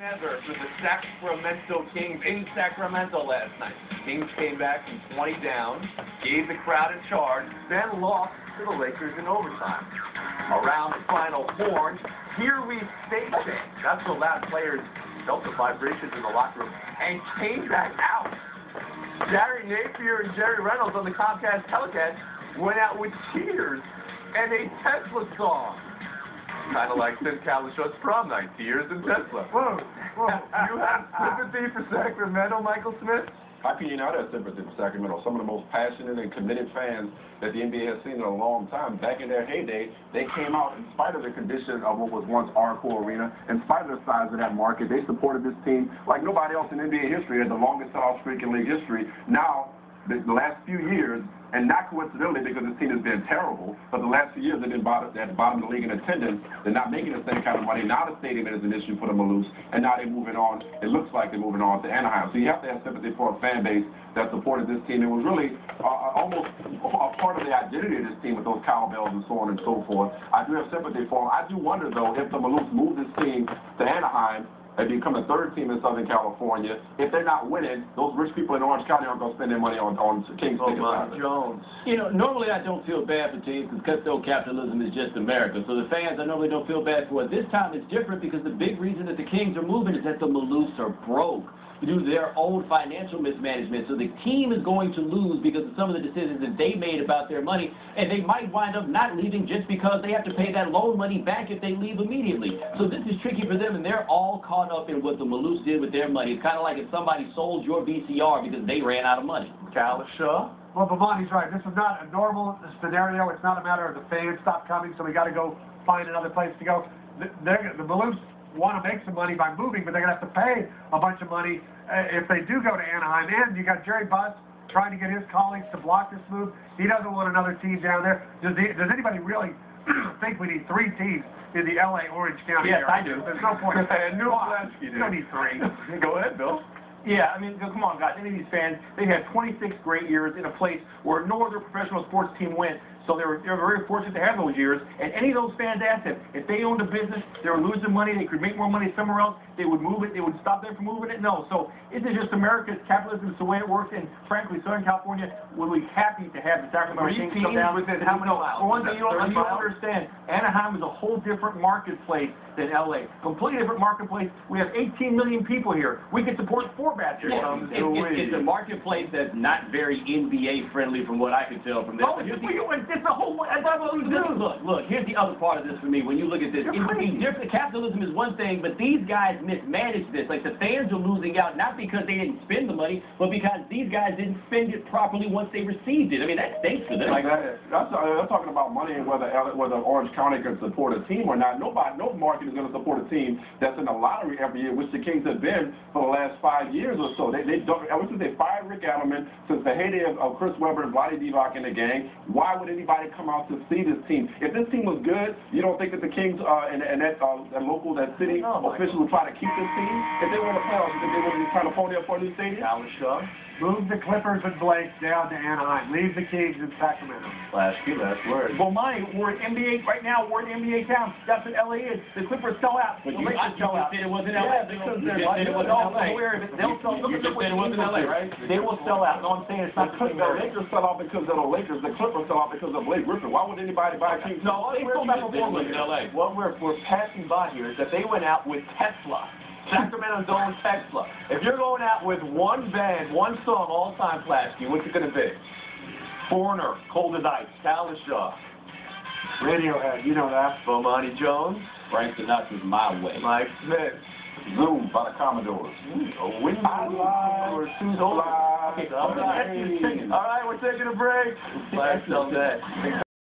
Versus the Sacramento Kings in Sacramento last night. Kings came back from 20 down, gave the crowd a charge, then lost to the Lakers in overtime. Around the final horn, here we stay safe. That's what loud players felt the vibrations in the locker room and came back out. Gary Napier and Jerry Reynolds on the Comcast telecast went out with cheers and a Tesla song. Kind of like Tim Kalishaw's prom night, tears and Tesla. Whoa. You have sympathy for Sacramento, Michael Smith? How can you not have sympathy for Sacramento? Some of the most passionate and committed fans that the NBA has seen in a long time. Back in their heyday, they came out in spite of the condition of what was once Arco Arena, in spite of the size of that market. They supported this team like nobody else in NBA history. Had the longest sellout streak in league history. Now, the last few years, and not coincidentally because this team has been terrible, but the last few years they've been at the bottom of the league in attendance. They're not making the same kind of money. Now the stadium is an issue for the Maloofs, and now they're moving on. It looks like they're moving on to Anaheim. So you have to have sympathy for a fan base that supported this team. It was really almost a part of the identity of this team with those cowbells and so on and so forth. I do have sympathy for them. I do wonder, though, if the Maloofs move this team to Anaheim, they become the third team in Southern California. If they're not winning, those rich people in Orange County aren't going to spend their money on Kings tickets. Jones. You know, normally I don't feel bad for teams because cutthroat capitalism is just America. So the fans, I normally don't feel bad for it. This time it's different because the big reason that the Kings are moving is that the Maloofs are broke due to their own financial mismanagement. So the team is going to lose because of some of the decisions that they made about their money, and they might wind up not leaving just because they have to pay that loan money back if they leave immediately. So this is tricky for them, and they're all caught up in what the Maloofs did with their money. It's kind of like if somebody sold your VCR because they ran out of money. Kalishaw? Well, Bomani's right. This is not a normal scenario. It's not a matter of the fans stop coming, so we got to go find another place to go. The Maloofs want to make some money by moving, but they're going to have to pay a bunch of money if they do go to Anaheim. And you got Jerry Buss trying to get his colleagues to block this move. He doesn't want another team down there. Does anybody really think we need three teams in the L.A. Orange County area? Yes, I do. There's no point. You don't need three. Go ahead, Bill. Yeah, I mean, come on, guys. Any of these fans, they've had 26 great years in a place where no other professional sports team went. So they were very fortunate to have those years. And any of those fans asked them, if they owned a business, they were losing money, they could make more money somewhere else, they would move it, they would stop them from moving it? No. So isn't it just America's capitalism is the way it works? And frankly, Southern California would be happy to have the Sacramento Kings come down. Within how many miles? For one thing, you don't understand, Anaheim is a whole different marketplace than L.A. Completely different marketplace. We have 18 million people here. We can support 4 basketball teams. It's a marketplace that's not very NBA friendly from what I can tell from this. Oh, it's the whole. That's what we do. Look, here's the other part of this for me. When you look at this, capitalism is one thing, but these guys mismanage this. Like the fans are losing out not because they didn't spend the money, but because these guys didn't spend it properly once they received it. I mean, that stinks for them. Like that's talking about money and whether Orange County can support a team or not. No market is going to support a team that's in the lottery every year, which the Kings have been for the last 5 years or so. Ever since they fired Rick Adelman, since the heyday of Chris Webber and Vlade Divac in the gang, why would anybody come out to see this team? If this team was good, you don't think that the Kings and that city officials would try to keep this team? If they were in the playoffs, you think they would be trying to pony up for a new stadium? Move the Clippers and Blake down to Anaheim. Leave the Kings in Sacramento. Last word. Well, we're in NBA right now. We're in NBA town. That's what LA is. The Clippers sell out. But the Lakers sell out. You said it wasn't LA. Because You said it wasn't LA. They'll sell. You just said it wasn't LA, right? They will sell out. No, I'm saying it's not the same. The Lakers sell out because of the Lakers. The Clippers sell out because of Blake Griffin. Why would anybody buy a Kings? No, they sold out before LA. What we're passing by here is that they went out with Tesla. Sacramento's own Tesla. If you're going out with one band, one song all time, Plasky, what's it going to be? Foreigner, Cold as Ice, Kalishaw. Radiohead, you know that. Bomani Jones. Frank Sinatra's My Way. Mike Smith. Zoom by the Commodores. A windy or two. Okay, all right, we're taking a break. Last till day.